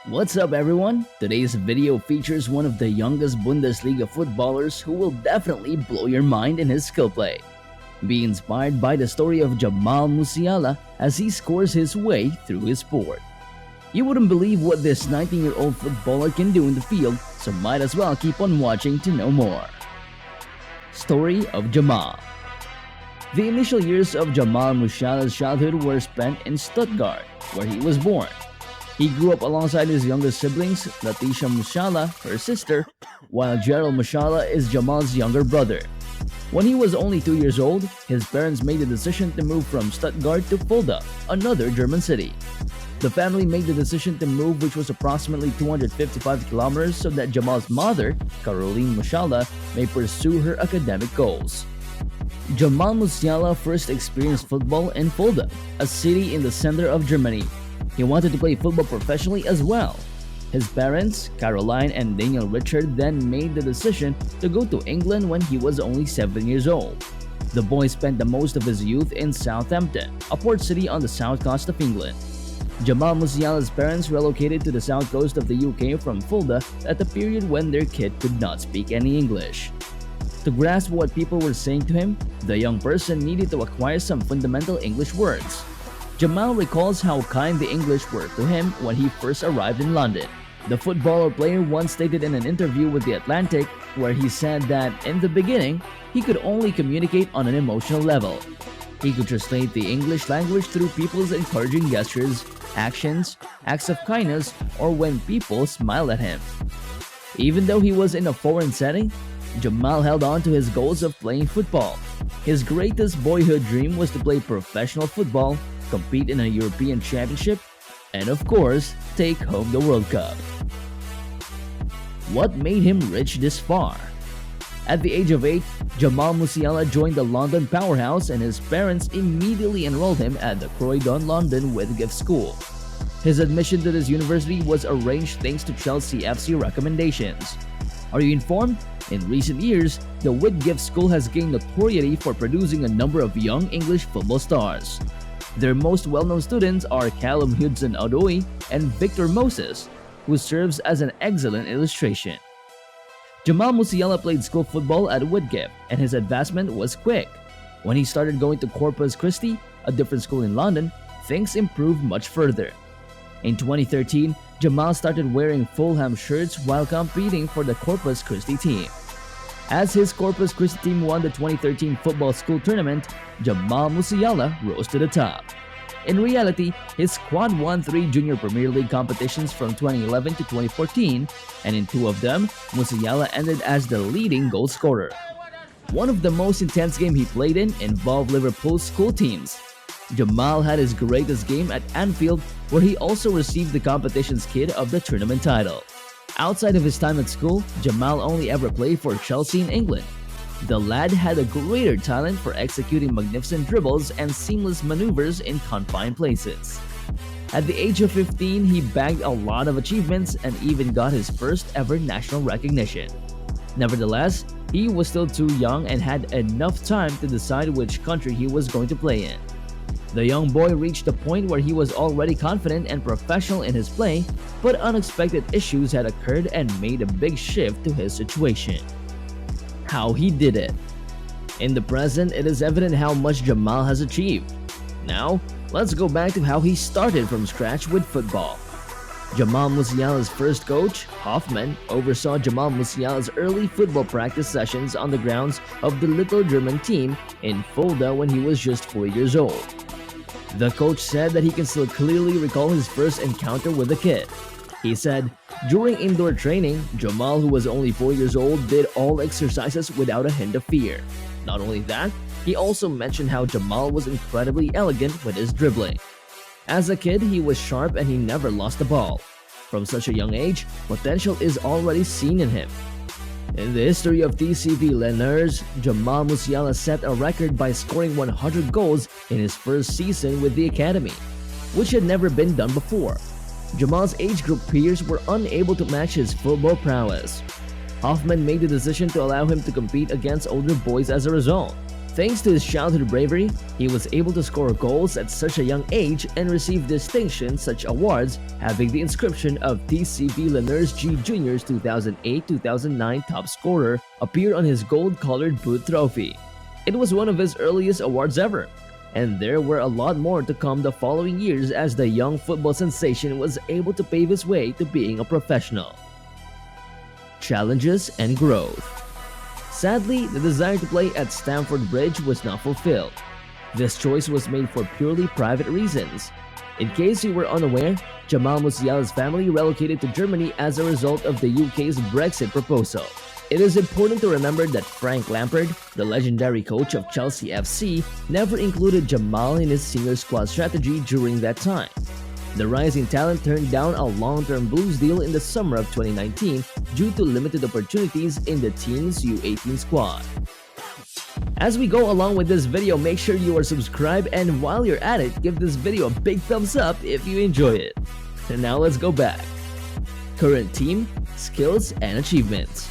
What's up everyone? Today's video features one of the youngest Bundesliga footballers who will definitely blow your mind in his skill play. Be inspired by the story of Jamal Musiala as he scores his way through his sport. You wouldn't believe what this 19-year-old footballer can do in the field, so might as well keep on watching to know more. Story of Jamal. The initial years of Jamal Musiala's childhood were spent in Stuttgart, where he was born. He grew up alongside his younger siblings, Letitia Musiala, her sister, while Gerald Musiala is Jamal's younger brother. When he was only 2 years old, his parents made the decision to move from Stuttgart to Fulda, another German city. The family made the decision to move, which was approximately 255 kilometers, so that Jamal's mother, Caroline Musiala, may pursue her academic goals. Jamal Musiala first experienced football in Fulda, a city in the center of Germany. He wanted to play football professionally as well. His parents, Caroline and Daniel Richard, then made the decision to go to England when he was only 7 years old. The boy spent the most of his youth in Southampton, a port city on the south coast of England. Jamal Musiala's parents relocated to the south coast of the UK from Fulda at the period when their kid could not speak any English. To grasp what people were saying to him, the young person needed to acquire some fundamental English words. Jamal recalls how kind the English were to him when he first arrived in London. The footballer player once stated in an interview with The Atlantic, where he said that in the beginning, he could only communicate on an emotional level. He could translate the English language through people's encouraging gestures, actions, acts of kindness, or when people smiled at him. Even though he was in a foreign setting, Jamal held on to his goals of playing football. His greatest boyhood dream was to play professional football, compete in a European championship, and of course, take home the World Cup. What made him rich this far? At the age of 8, Jamal Musiala joined the London powerhouse and his parents immediately enrolled him at the Croydon London Whitgift School. His admission to this university was arranged thanks to Chelsea FC recommendations. Are you informed? In recent years, the Whitgift School has gained notoriety for producing a number of young English football stars. Their most well-known students are Callum Hudson-Odoi and Victor Moses, who serves as an excellent illustration. Jamal Musiala played school football at Whitgift, and his advancement was quick. When he started going to Corpus Christi, a different school in London, things improved much further. In 2013, Jamal started wearing Fulham shirts while competing for the Corpus Christi team. As his Corpus Christi team won the 2013 football school tournament, Jamal Musiala rose to the top. In reality, his squad won 3 Junior Premier League competitions from 2011 to 2014, and in 2 of them, Musiala ended as the leading goal scorer. One of the most intense games he played in involved Liverpool's school teams. Jamal had his greatest game at Anfield, where he also received the competition's kid of the tournament title. Outside of his time at school, Jamal only ever played for Chelsea in England. The lad had a greater talent for executing magnificent dribbles and seamless maneuvers in confined places. At the age of 15, he bagged a lot of achievements and even got his first ever national recognition. Nevertheless, he was still too young and had enough time to decide which country he was going to play in. The young boy reached a point where he was already confident and professional in his play, but unexpected issues had occurred and made a big shift to his situation. How he did it. In the present, it is evident how much Jamal has achieved. Now, let's go back to how he started from scratch with football. Jamal Musiala's first coach, Hoffmann, oversaw Jamal Musiala's early football practice sessions on the grounds of the Little German team in Fulda when he was just 4 years old. The coach said that he can still clearly recall his first encounter with the kid. He said, during indoor training, Jamal, who was only 4 years old, did all exercises without a hint of fear. Not only that, he also mentioned how Jamal was incredibly elegant with his dribbling. As a kid, he was sharp and he never lost the ball. From such a young age, potential is already seen in him. In the history of TCV Lenners, Jamal Musiala set a record by scoring 100 goals in his first season with the academy, which had never been done before. Jamal's age group peers were unable to match his football prowess. Hoffmann made the decision to allow him to compete against older boys as a result. Thanks to his childhood bravery, he was able to score goals at such a young age and receive distinctions such awards having the inscription of TCB Laniers G Jr.'s 2008-2009 top scorer appear on his gold-colored boot trophy. It was one of his earliest awards ever, and there were a lot more to come the following years as the young football sensation was able to pave his way to being a professional. Challenges and growth. Sadly, the desire to play at Stamford Bridge was not fulfilled. This choice was made for purely private reasons. In case you were unaware, Jamal Musiala's family relocated to Germany as a result of the UK's Brexit proposal. It is important to remember that Frank Lampard, the legendary coach of Chelsea FC, never included Jamal in his senior squad strategy during that time. The rising talent turned down a long-term Blues deal in the summer of 2019 due to limited opportunities in the team's U18 squad. As we go along with this video, make sure you are subscribed, and while you're at it, give this video a big thumbs up if you enjoy it. And now let's go back. Current team, skills, and achievements.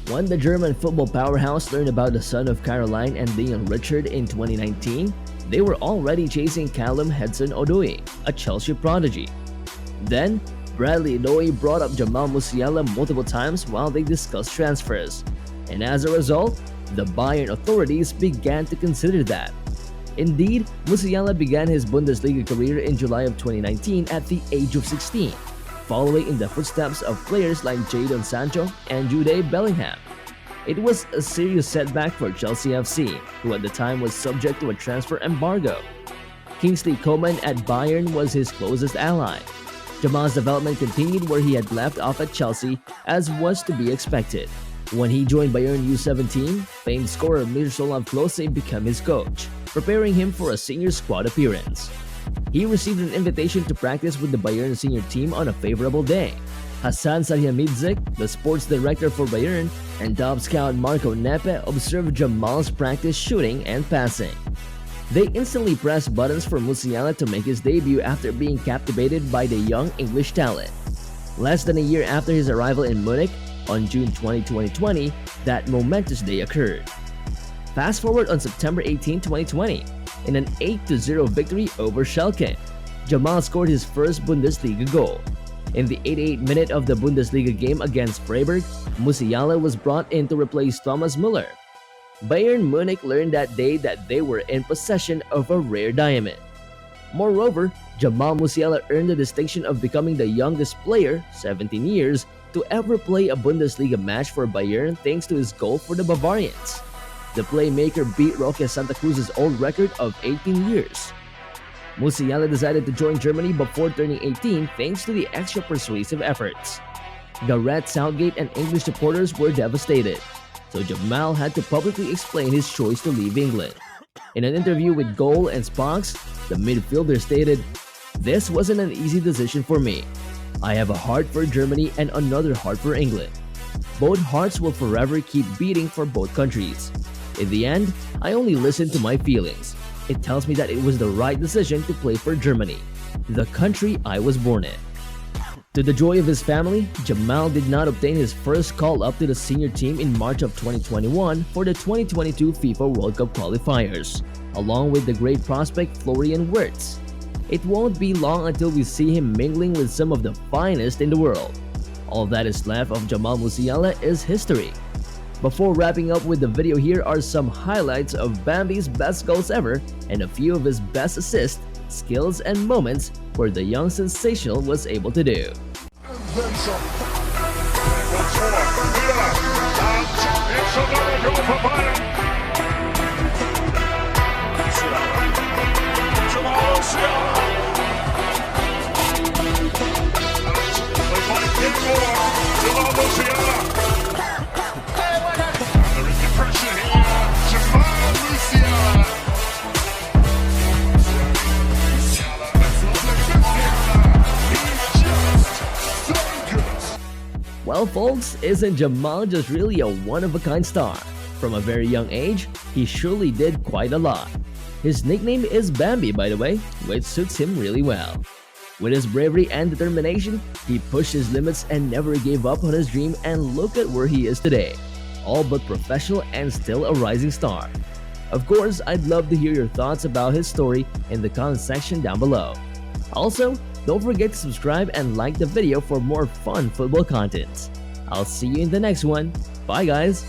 When the German football powerhouse learned about the son of Caroline and Leon Richard in 2019, they were already chasing Callum Hudson-Odoi, a Chelsea prodigy. Then, Bradley Odoi brought up Jamal Musiala multiple times while they discussed transfers, and as a result, the Bayern authorities began to consider that. Indeed, Musiala began his Bundesliga career in July of 2019 at the age of 16, following in the footsteps of players like Jadon Sancho and Jude Bellingham. It was a serious setback for Chelsea FC, who at the time was subject to a transfer embargo. Kingsley Coman at Bayern was his closest ally. Jamal's development continued where he had left off at Chelsea, as was to be expected. When he joined Bayern U17, famed scorer Miroslav Klose became his coach, preparing him for a senior squad appearance. He received an invitation to practice with the Bayern senior team on a favorable day. Hassan Salihamidzic, the sports director for Bayern, and top scout Marco Nepe observed Jamal's practice shooting and passing. They instantly pressed buttons for Musiala to make his debut after being captivated by the young English talent. Less than a year after his arrival in Munich, on June 20, 2020, that momentous day occurred. Fast forward on September 18, 2020, in an 8-0 victory over Schalke, Jamal scored his first Bundesliga goal. In the 88th minute of the Bundesliga game against Freiburg, Musiala was brought in to replace Thomas Müller. Bayern Munich learned that day that they were in possession of a rare diamond. Moreover, Jamal Musiala earned the distinction of becoming the youngest player, 17 years, to ever play a Bundesliga match for Bayern thanks to his goal for the Bavarians. The playmaker beat Roque Santa Cruz's old record of 18 years. Musiala decided to join Germany before turning 18 thanks to the extra persuasive efforts. Gareth Southgate and English supporters were devastated, so Jamal had to publicly explain his choice to leave England. In an interview with Goal and Spox, the midfielder stated, "This wasn't an easy decision for me. I have a heart for Germany and another heart for England. Both hearts will forever keep beating for both countries. In the end, I only listened to my feelings. It tells me that it was the right decision to play for Germany, the country I was born in." To the joy of his family, Jamal did not obtain his first call-up to the senior team in March of 2021 for the 2022 FIFA World Cup qualifiers, along with the great prospect Florian Wirtz. It won't be long until we see him mingling with some of the finest in the world. All that is left of Jamal Musiala is history. Before wrapping up with the video, here are some highlights of Bambi's best goals ever and a few of his best assists, skills, and moments where the young sensational was able to do. Well folks, isn't Jamal just really a one-of-a-kind star? From a very young age, he surely did quite a lot. His nickname is Bambi, by the way, which suits him really well. With his bravery and determination, he pushed his limits and never gave up on his dream, and look at where he is today, all but professional and still a rising star. Of course, I'd love to hear your thoughts about his story in the comment section down below. Also, don't forget to subscribe and like the video for more fun football content. I'll see you in the next one. Bye guys!